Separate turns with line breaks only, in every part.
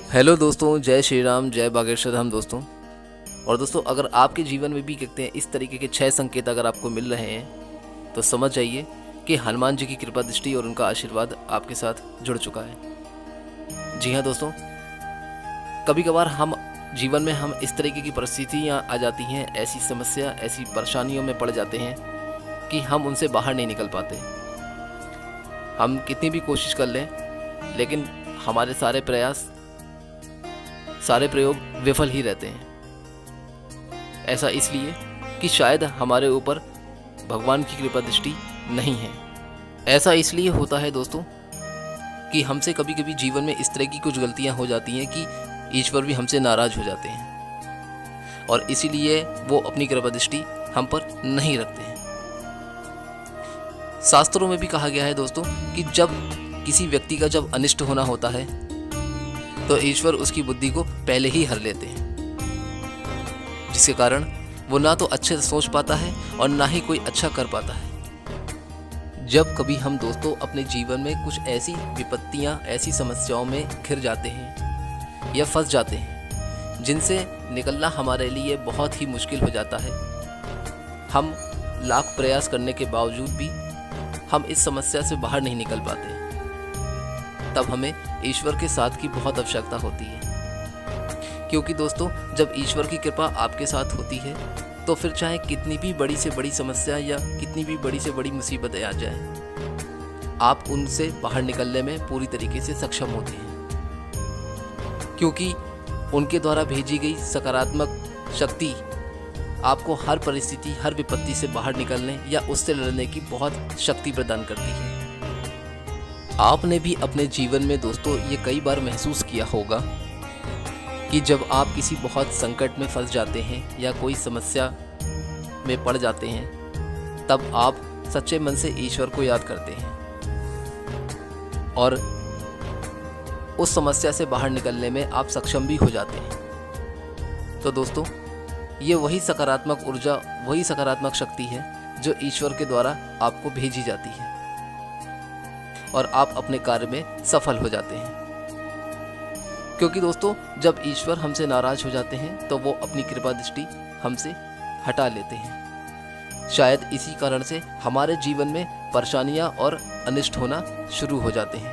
Hello दोस्तों, जय श्री राम, जय बागेश्वर धाम दोस्तों। और दोस्तों, अगर आपके जीवन में भी कहते हैं इस तरीके के 6 संकेत अगर आपको मिल रहे हैं तो समझ जाइए कि हनुमान जी की कृपा दृष्टि और उनका आशीर्वाद आपके साथ जुड़ चुका है। जी हाँ दोस्तों, कभी कभार हम जीवन में इस तरीके की परिस्थितियाँ आ जाती हैं, ऐसी समस्या, ऐसी परेशानियों में पड़ जाते हैं कि हम उनसे बाहर नहीं निकल पाते। हम कितनी भी कोशिश कर लें लेकिन हमारे सारे प्रयोग विफल ही रहते हैं। ऐसा इसलिए कि शायद हमारे ऊपर भगवान की कृपा दृष्टि नहीं है। ऐसा इसलिए होता है दोस्तों कि हमसे कभी कभी जीवन में इस तरह की कुछ गलतियां हो जाती हैं कि ईश्वर भी हमसे नाराज हो जाते हैं और इसीलिए वो अपनी कृपा दृष्टि हम पर नहीं रखते हैं। शास्त्रों में भी कहा गया है दोस्तों कि जब किसी व्यक्ति का जब अनिष्ट होना होता है तो ईश्वर उसकी बुद्धि को पहले ही हर लेते हैं, जिसके कारण वो ना तो अच्छे से सोच पाता है और ना ही कोई अच्छा कर पाता है। जब कभी हम दोस्तों अपने जीवन में कुछ ऐसी विपत्तियां, ऐसी समस्याओं में घिर जाते हैं या फंस जाते हैं जिनसे निकलना हमारे लिए बहुत ही मुश्किल हो जाता है, हम लाख प्रयास करने के बावजूद भी हम इस समस्या से बाहर नहीं निकल पाते, तब हमें ईश्वर के साथ की बहुत आवश्यकता होती है। क्योंकि दोस्तों, जब ईश्वर की कृपा आपके साथ होती है तो फिर चाहे कितनी भी बड़ी से बड़ी समस्या या कितनी भी बड़ी से बड़ी मुसीबतें आ जाएं, आप उनसे बाहर निकलने में पूरी तरीके से सक्षम होते हैं। क्योंकि उनके द्वारा भेजी गई सकारात्मक शक्ति आपको हर परिस्थिति, हर विपत्ति से बाहर निकलने या उससे लड़ने की बहुत शक्ति प्रदान करती है। आपने भी अपने जीवन में दोस्तों ये कई बार महसूस किया होगा कि जब आप किसी बहुत संकट में फंस जाते हैं या कोई समस्या में पड़ जाते हैं, तब आप सच्चे मन से ईश्वर को याद करते हैं और उस समस्या से बाहर निकलने में आप सक्षम भी हो जाते हैं। तो दोस्तों, ये वही सकारात्मक ऊर्जा, वही सकारात्मक शक्ति है जो ईश्वर के द्वारा आपको भेजी जाती है और आप अपने कार्य में सफल हो जाते हैं। क्योंकि दोस्तों, जब ईश्वर हमसे नाराज हो जाते हैं तो वो अपनी कृपा दृष्टि हमसे हटा लेते हैं। शायद इसी कारण से हमारे जीवन में परेशानियां और अनिष्ट होना शुरू हो जाते हैं।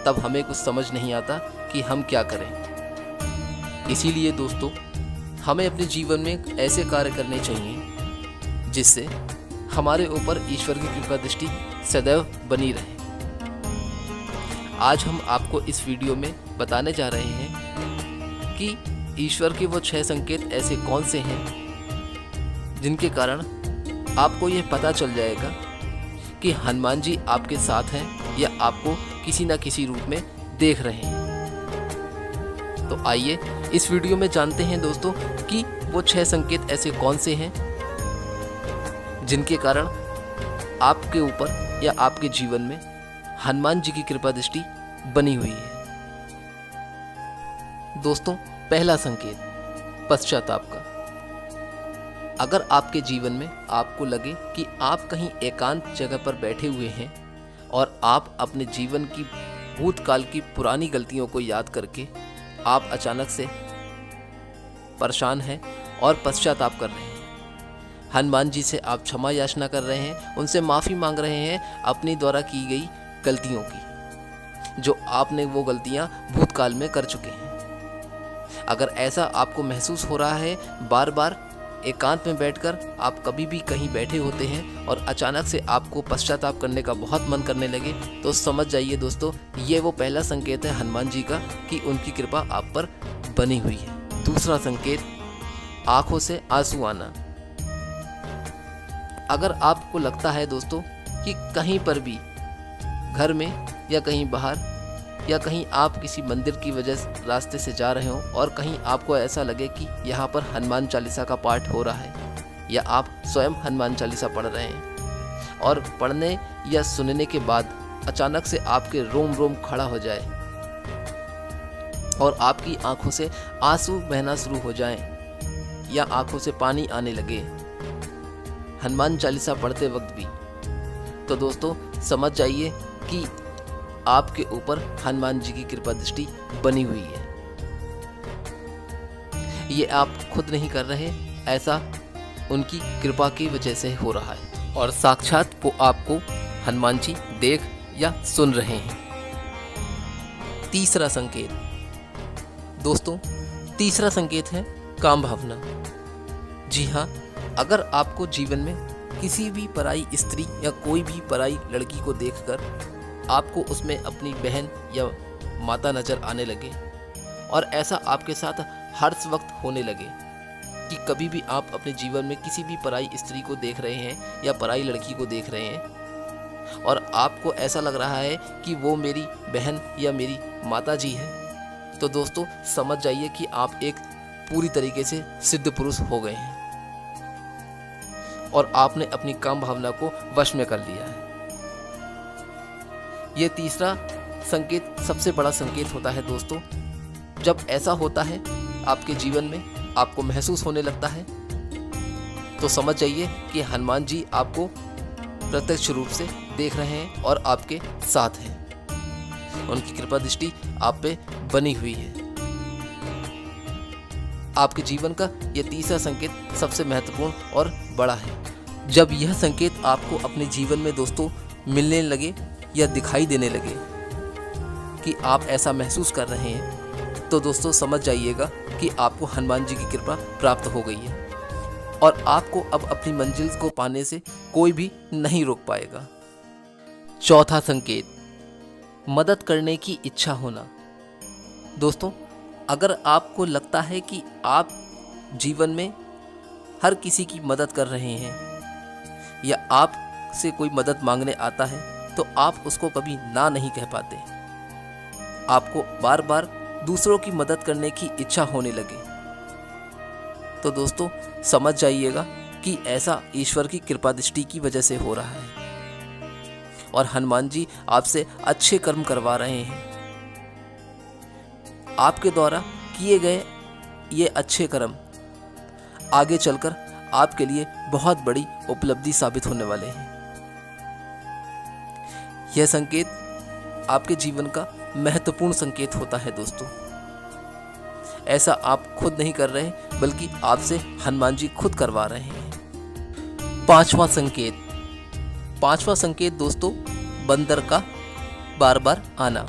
तब हमें कुछ समझ नहीं आता कि हम क्या करें। इसीलिए दोस्तों, हमें अपने जीवन में ऐसे कार्य करने चाहिए जिससे हमारे ऊपर ईश्वर की कृपा दृष्टि सदैव बनी रहे। आज हम आपको इस वीडियो में बताने जा रहे हैं कि ईश्वर के वो 6 संकेत ऐसे कौन से हैं जिनके कारण आपको यह पता चल जाएगा कि हनुमान जी आपके साथ हैं या आपको किसी न किसी रूप में देख रहे हैं। तो आइए इस वीडियो में जानते हैं दोस्तों कि वो 6 संकेत ऐसे कौन से हैं जिनके कारण आपके ऊपर या आपके जीवन में हनुमान जी की कृपा दृष्टि बनी हुई है। दोस्तों, पहला संकेत, पश्चाताप का। अगर आपके जीवन में आपको लगे कि आप कहीं एकांत जगह पर बैठे हुए हैं और आप अपने जीवन की भूतकाल की पुरानी गलतियों को याद करके आप अचानक से परेशान हैं और पश्चाताप कर रहे हैं, हनुमान जी से आप क्षमा याचना कर रहे हैं, उनसे माफ़ी मांग रहे हैं अपनी द्वारा की गई गलतियों की, जो आपने वो गलतियां भूतकाल में कर चुके हैं। अगर ऐसा आपको महसूस हो रहा है, बार बार एकांत में बैठकर आप कभी भी कहीं बैठे होते हैं और अचानक से आपको पश्चाताप करने का बहुत मन करने लगे, तो समझ जाइए दोस्तों, ये वो पहला संकेत है हनुमान जी का कि उनकी कृपा आप पर बनी हुई है। दूसरा संकेत, आंखों से आंसू आना। अगर आपको लगता है दोस्तों कि कहीं पर भी, घर में या कहीं बाहर या कहीं आप किसी मंदिर की वजह से रास्ते से जा रहे हो और कहीं आपको ऐसा लगे कि यहाँ पर हनुमान चालीसा का पाठ हो रहा है या आप स्वयं हनुमान चालीसा पढ़ रहे हैं और पढ़ने या सुनने के बाद अचानक से आपके रोम रोम खड़ा हो जाए और आपकी आंखों से आंसू बहना शुरू हो जाएं या आंखों से पानी आने लगे हनुमान चालीसा पढ़ते वक्त भी, तो दोस्तों समझ जाइए कि आपके ऊपर हनुमान जी की कृपा दृष्टि बनी हुई है। ये आप खुद नहीं कर रहे, ऐसा उनकी कृपा की वजह से हो रहा है और साक्षात वो आपको हनुमान जी देख या सुन रहे हैं। तीसरा संकेत दोस्तों, तीसरा संकेत है काम भावना। जी हाँ, अगर आपको जीवन में किसी भी पराई स्त्री या कोई भी पराई लड़की को देखकर आपको उसमें अपनी बहन या माता नज़र आने लगे और ऐसा आपके साथ हर वक्त होने लगे कि कभी भी आप अपने जीवन में किसी भी पराई स्त्री को देख रहे हैं या पराई लड़की को देख रहे हैं और आपको ऐसा लग रहा है कि वो मेरी बहन या मेरी माता जी है, तो दोस्तों समझ जाइए कि आप एक पूरी तरीके से सिद्ध पुरुष हो गए हैं और आपने अपनी काम भावना को वश में कर लिया है। यह तीसरा संकेत सबसे बड़ा संकेत होता है दोस्तों। जब ऐसा होता है आपके जीवन में, आपको महसूस होने लगता है, तो समझ जाइए कि हनुमान जी आपको प्रत्यक्ष रूप से देख रहे हैं और आपके साथ हैं। उनकी कृपा दृष्टि आप पे बनी हुई है। आपके जीवन का यह तीसरा संकेत सबसे महत्वपूर्ण और बड़ा है। जब यह संकेत आपको अपने जीवन में दोस्तों मिलने लगे या दिखाई देने लगे कि आप ऐसा महसूस कर रहे हैं, तो दोस्तों समझ जाइएगा कि आपको हनुमान जी की कृपा प्राप्त हो गई है और आपको अब अपनी मंजिल को पाने से कोई भी नहीं रोक पाएगा। चौथा संकेत, मदद करने की इच्छा होना। दोस्तों, अगर आपको लगता है कि आप जीवन में हर किसी की मदद कर रहे हैं या आप से कोई मदद मांगने आता है, तो आप उसको कभी ना नहीं कह पाते, आपको बार बार दूसरों की मदद करने की इच्छा होने लगे, तो दोस्तों समझ जाइएगा कि ऐसा ईश्वर की कृपा दृष्टि की वजह से हो रहा है और हनुमान जी आपसे अच्छे कर्म करवा रहे हैं। आपके द्वारा किए गए ये अच्छे कर्म आगे चलकर आपके लिए बहुत बड़ी उपलब्धि साबित होने वाले हैं। यह संकेत आपके जीवन का महत्वपूर्ण संकेत होता है दोस्तों। ऐसा आप खुद नहीं कर रहे, बल्कि आपसे हनुमान जी खुद करवा रहे हैं। पांचवा संकेत दोस्तों, बंदर का बार बार आना।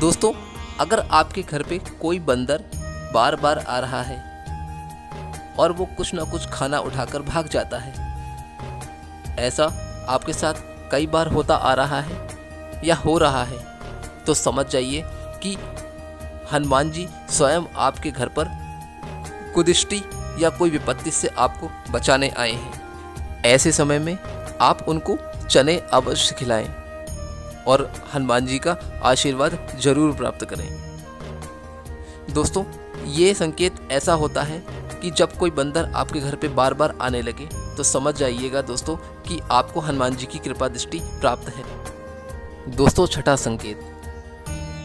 दोस्तों, अगर आपके घर पे कोई बंदर बार बार आ रहा है और वो कुछ ना कुछ खाना उठाकर भाग जाता है, ऐसा आपके साथ कई बार होता आ रहा है या हो रहा है, तो समझ जाइए कि हनुमान जी स्वयं आपके घर पर कुदृष्टि या कोई विपत्ति से आपको बचाने आए हैं। ऐसे समय में आप उनको चने अवश्य खिलाएं और हनुमान जी का आशीर्वाद जरूर प्राप्त करें। दोस्तों, ये संकेत ऐसा होता है कि जब कोई बंदर आपके घर पे बार बार आने लगे, तो समझ जाइएगा दोस्तों कि आपको हनुमान जी की कृपा दृष्टि प्राप्त है। दोस्तों, छठा संकेत,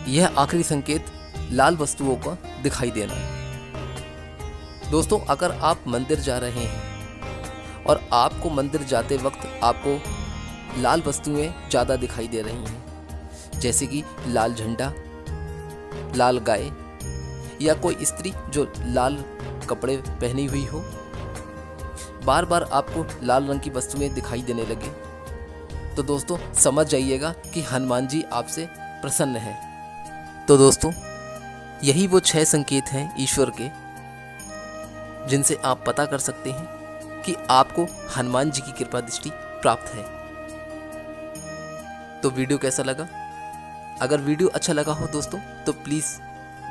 यह आखिरी संकेत लाल वस्तुओं का दिखाई देना है। दोस्तों, अगर आप मंदिर जा रहे हैं और आपको मंदिर जाते वक्त आपको लाल वस्तुएं ज़्यादा दिखाई दे रही हैं, जैसे कि लाल झंडा, लाल गाय या कोई स्त्री जो लाल कपड़े पहनी हुई हो, बार बार आपको लाल रंग की वस्तुएं दिखाई देने लगे, तो दोस्तों समझ जाइएगा कि हनुमान जी आपसे प्रसन्न हैं। तो दोस्तों, यही वो 6 संकेत हैं ईश्वर के, जिनसे आप पता कर सकते हैं कि आपको हनुमान जी की कृपा दृष्टि प्राप्त है। तो वीडियो कैसा लगा? अगर वीडियो अच्छा लगा हो दोस्तों, तो प्लीज़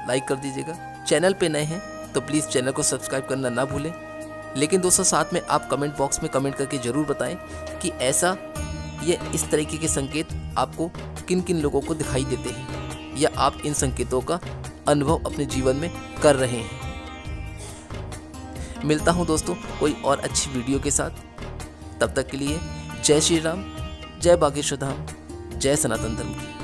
लाइक कर दीजिएगा। चैनल पे नए हैं तो प्लीज़ चैनल को सब्सक्राइब करना ना भूलें। लेकिन दोस्तों, साथ में आप कमेंट बॉक्स में कमेंट करके ज़रूर बताएं कि ऐसा ये इस तरीके के संकेत आपको किन किन लोगों को दिखाई देते हैं या आप इन संकेतों का अनुभव अपने जीवन में कर रहे हैं। मिलता हूं दोस्तों कोई और अच्छी वीडियो के साथ। तब तक के लिए जय श्री राम, जय बागेश्वर धाम, जय सनातन धर्म की।